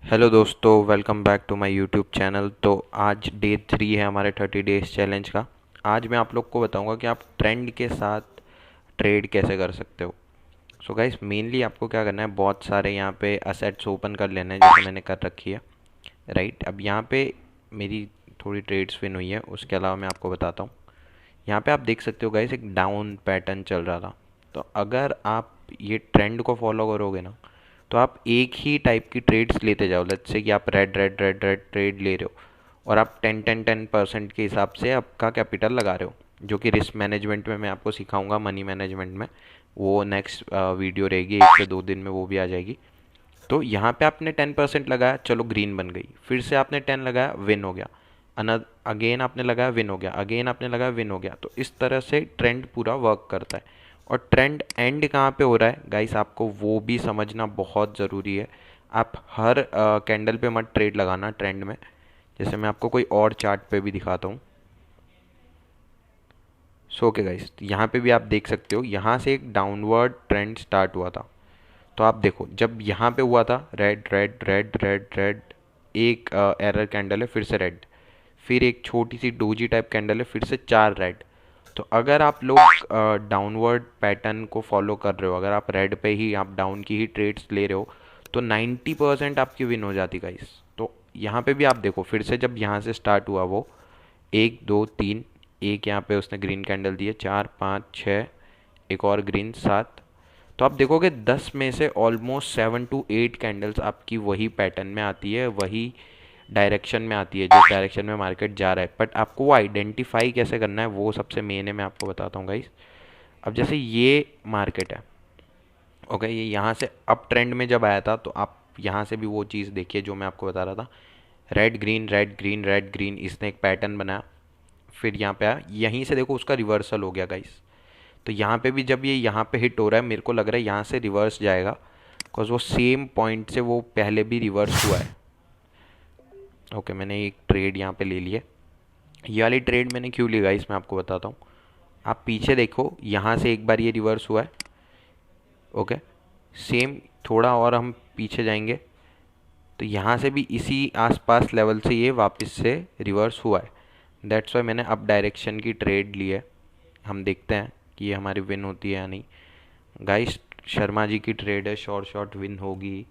Hello दोस्तों, welcome back to my YouTube channel. तो आज डे 3 है हमारे 30 डेज चैलेंज का। आज मैं आप लोग को बताऊंगा कि आप ट्रेंड के साथ ट्रेड कैसे कर सकते हो। सो गाइस, मेनली आपको क्या करना है, बहुत सारे यहाँ पे असेट्स ओपन कर लेने हैं जैसे मैंने कर रखी है। राइट, अब यहाँ पे मेरी थोड़ी ट्रेड्स विन हुई है, उसके अलावा मैं आपको बताता हूँ। यहाँ पे आप देख सकते हो गाइस, एक डाउन पैटर्न चल रहा था। तो अगर आप ये ट्रेंड को फॉलो करोगे ना, तो आप एक ही टाइप की ट्रेड्स लेते जाओ। लेट्स से कि आप red red red red trade ले रहे हो और आप 10-10-10% के हिसाब से आपका कैपिटल लगा रहे हो, जो कि रिस्क मैनेजमेंट में मैं आपको सिखाऊंगा, मनी मैनेजमेंट में। वो नेक्स्ट वीडियो रहेगी, 1 से 2 दिन में वो भी आ जाएगी। तो यहाँ पे आपने 10% लगाया, चलो ग्रीन बन गई। फिर से आपने 10 लगाया, विन हो गया। अनदर अगेन आपने लगाया, विन हो गया। अगेन आपने लगाया, विन हो गया। तो इस तरह से ट्रेंड पूरा वर्क करता है। और ट्रेंड एंड कहाँ पे हो रहा है गाइस, आपको वो भी समझना बहुत ज़रूरी है। आप हर कैंडल पे मत ट्रेड लगाना ट्रेंड में। जैसे मैं आपको कोई और चार्ट पे भी दिखाता हूँ। सो ओके गाइस, यहाँ पे भी आप देख सकते हो, यहाँ से एक डाउनवर्ड ट्रेंड स्टार्ट हुआ था। तो आप देखो, जब यहाँ पे हुआ था red red red red red, एक एरर कैंडल है, फिर से रेड, फिर एक छोटी सी डोजी टाइप कैंडल है, फिर से 4 रेड। तो अगर आप लोग डाउनवर्ड पैटर्न को फॉलो कर रहे हो, अगर आप रेड पे ही, आप डाउन की ही ट्रेड्स ले रहे हो, तो 90% आपकी विन हो जाती गाइस। तो यहाँ पे भी आप देखो, फिर से जब यहाँ से स्टार्ट हुआ वो 1 2 3, एक यहाँ पे उसने ग्रीन कैंडल दी है, 4 5 6, एक और ग्रीन 7। तो आप देखोगे 10 में से ऑलमोस्ट 7 to 8 कैंडल्स आपकी वही पैटर्न में आती है, वही डायरेक्शन में आती है जिस डायरेक्शन में मार्केट जा रहा है। बट आपको वो आइडेंटिफाई कैसे करना है, वो सबसे मेन है, मैं आपको बताता हूँ गाइस। अब जैसे ये मार्केट है, ओके, ये यहाँ से अप ट्रेंड में जब आया था, तो आप यहाँ से भी वो चीज़ देखिए जो मैं आपको बता रहा था। Red green red green red green, इसने एक पैटर्न बनाया। फिर यहाँ पे आया, यहीं से देखो उसका रिवर्सल हो गया गाइस। तो यहाँ पे भी जब ये यहाँ पे हिट हो रहा है, मेरे को लग रहा है यहाँ से रिवर्स जाएगा, बिकॉज वो सेम पॉइंट से वो पहले भी रिवर्स हुआ है। ओके, मैंने एक ट्रेड यहाँ पे ले लिया। ये वाली ट्रेड मैंने क्यों ली गाइस, मैं आपको बताता हूँ। आप पीछे देखो, यहाँ से एक बार ये रिवर्स हुआ है। ओके, सेम, थोड़ा और हम पीछे जाएंगे तो यहाँ से भी इसी आसपास लेवल से ये वापस से रिवर्स हुआ है। दैट्स वाई मैंने अप डायरेक्शन की ट्रेड ली है। हम देखते हैं कि ये हमारी विन होती है या नहीं। गाइस, शर्मा जी की ट्रेड है, शॉर्ट शॉर्ट विन होगी।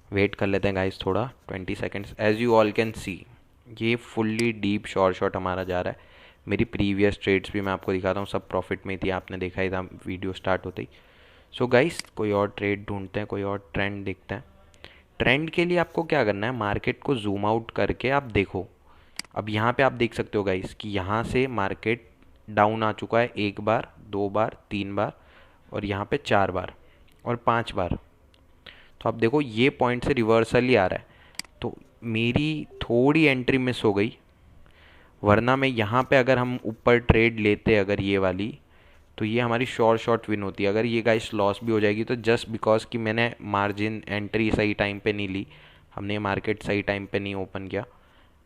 वेट कर लेते हैं गाइस थोड़ा, 20 seconds. As you all can see, ये फुल्ली डीप शॉर्ट शॉट हमारा जा रहा है। मेरी प्रीवियस ट्रेड्स भी मैं आपको दिखाता हूँ, सब प्रॉफिट में थी, आपने देखा ही था वीडियो स्टार्ट होते ही। सो गाइस, कोई और ट्रेड ढूंढते हैं, कोई और ट्रेंड देखते हैं। ट्रेंड के लिए आपको क्या करना है, मार्केट को जूम आउट करके आप देखो। अब यहाँ पे आप देख सकते हो गाइस कि यहाँ से मार्केट डाउन आ चुका है, 1 बार 2 बार 3 बार, और यहाँ पे 4 बार और 5 बार। तो आप देखो ये पॉइंट से रिवर्सल ही आ रहा है। तो मेरी थोड़ी एंट्री मिस हो गई, वरना मैं यहाँ पे अगर हम ऊपर ट्रेड लेते अगर ये वाली, तो ये हमारी शॉर्ट शॉर्ट विन होती है। अगर ये गाइस लॉस भी हो जाएगी तो जस्ट बिकॉज कि मैंने मार्जिन एंट्री सही टाइम पे नहीं ली, हमने मार्केट सही टाइम पे नहीं ओपन किया।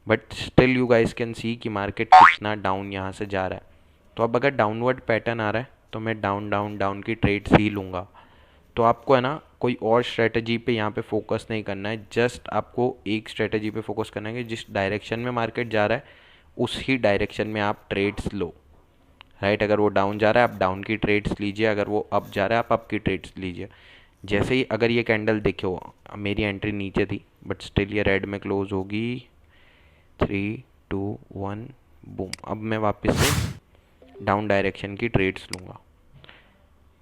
But still you guys can see कि मार्केट कितना डाउन यहाँ से जा रहा है। तो अब अगर डाउनवर्ड पैटर्न आ रहा है, तो मैं डाउन डाउन डाउन की ट्रेड्स ही लूँगा। तो आपको है ना, कोई और स्ट्रेटजी पे यहाँ पे फोकस नहीं करना है, जस्ट आपको एक स्ट्रेटजी पे फोकस करना है कि जिस डायरेक्शन में मार्केट जा रहा है उस ही डायरेक्शन में आप ट्रेड्स लो। राइट, अगर वो डाउन जा रहा है आप डाउन की ट्रेड्स लीजिए, अगर वो अप जा रहा है आप अप की ट्रेड्स लीजिए। जैसे ही अगर ये कैंडल देखो, मेरी एंट्री नीचे थी बट स्टिल ये रेड में क्लोज होगी। 3 2 1, बूम। अब मैं वापस से डाउन डायरेक्शन की ट्रेड्स लूँगा।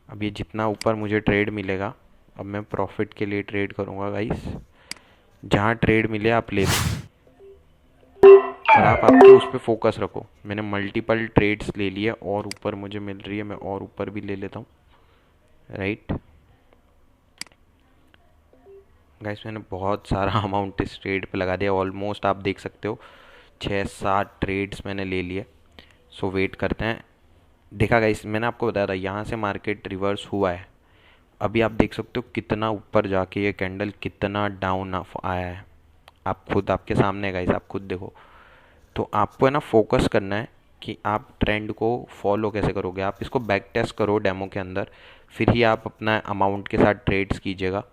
अब ये जितना ऊपर मुझे ट्रेड मिलेगा, अब मैं प्रॉफिट के लिए ट्रेड करूँगा गाइस। जहाँ ट्रेड मिले आप ले लो, और आप आपके उस पर फोकस रखो। मैंने मल्टीपल ट्रेड्स ले लिए और ऊपर मुझे मिल रही है, मैं और ऊपर भी ले लेता हूँ। राइट गाइस, मैंने बहुत सारा अमाउंट इस ट्रेड पे लगा दिया, ऑलमोस्ट आप देख सकते हो 6-7 ट्रेड्स मैंने ले लिए। सो वेट करते हैं। देखा गाइस, मैंने आपको बताया था यहाँ से मार्केट रिवर्स हुआ है। अभी आप देख सकते हो कितना ऊपर जाके ये कैंडल कितना डाउन आया है। आप खुद, आपके सामने है गाइस, आप खुद देखो। तो आपको है ना फोकस करना है कि आप ट्रेंड को फॉलो कैसे करोगे। आप इसको बैक टेस्ट करो डेमो के अंदर, फिर ही आप अपना अमाउंट के साथ ट्रेड्स कीजिएगा।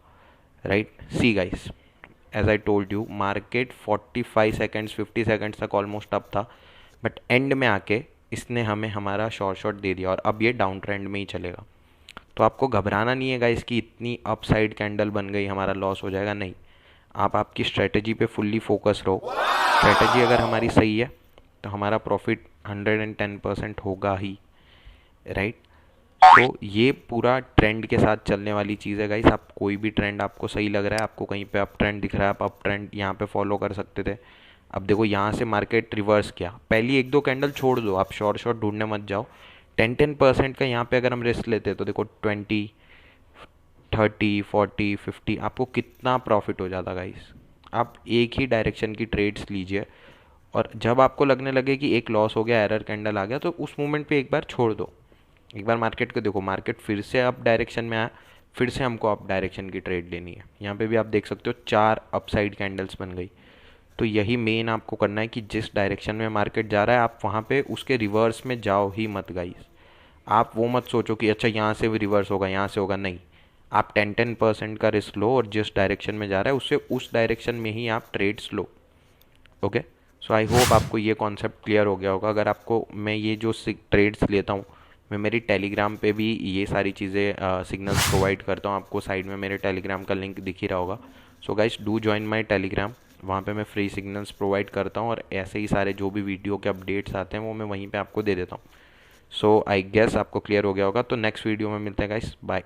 Right. See guys, as I told you, market 45 seconds 50 seconds तक ऑलमोस्ट अप था, बट एंड में आके इसने हमें हमारा शॉर्ट दे दिया और अब ये डाउन ट्रेंड में ही चलेगा। तो आपको घबराना नहीं है गाइस कि इतनी अप साइड कैंडल बन गई हमारा लॉस हो जाएगा, नहीं। आप आपकी स्ट्रेटजी पे फुल्ली फोकस रहो। स्ट्रेटजी अगर हमारी सही है तो हमारा प्रॉफिट 110% होगा ही, राइट। तो ये पूरा ट्रेंड के साथ चलने वाली चीज़ है गाइस। आप कोई भी ट्रेंड आपको सही लग रहा है, आपको कहीं पे अप ट्रेंड दिख रहा है, आप अप ट्रेंड यहाँ पे फॉलो कर सकते थे। अब देखो यहाँ से मार्केट रिवर्स किया, पहली एक दो कैंडल छोड़ दो, आप शॉर्ट ढूंढने मत जाओ। 10% का यहाँ पे अगर हम रिस्क लेते तो देखो 20 30 40 50 आपको कितना प्रॉफिट हो जाता गाइस। आप एक ही डायरेक्शन की ट्रेड्स लीजिए, और जब आपको लगने लगे कि एक लॉस हो गया, एरर कैंडल आ गया, तो उस मोमेंट पे एक बार छोड़ दो। एक बार मार्केट को देखो, मार्केट फिर से अप डायरेक्शन में आया, फिर से हमको अप डायरेक्शन की ट्रेड लेनी है। यहाँ पे भी आप देख सकते हो 4 अपसाइड कैंडल्स बन गई। तो यही मेन आपको करना है कि जिस डायरेक्शन में मार्केट जा रहा है आप वहाँ पे उसके रिवर्स में जाओ ही मत गाइस। आप वो मत सोचो कि अच्छा यहाँ से भी रिवर्स होगा, यहाँ से होगा, नहीं। आप 10% का रिस्क लो और जिस डायरेक्शन में जा रहा है उससे उस डायरेक्शन में ही आप ट्रेड्स लो। ओके। सो आई होप आपको ये कॉन्सेप्ट क्लियर हो गया होगा। अगर आपको मैं ये जो ट्रेड्स लेता हूँ, मैं मेरी टेलीग्राम पे भी ये सारी चीज़ें सिग्नल्स प्रोवाइड करता हूँ। आपको साइड में मेरे टेलीग्राम का लिंक दिख ही रहा होगा। So guys, do join my Telegram. वहाँ पे मैं फ्री सिग्नल्स प्रोवाइड करता हूँ और ऐसे ही सारे जो भी वीडियो के अपडेट्स आते हैं वो मैं वहीं पे आपको दे देता हूँ। सो आई गेस आपको क्लियर हो गया होगा। तो नेक्स्ट वीडियो में मिलते हैं गाइस, बाय।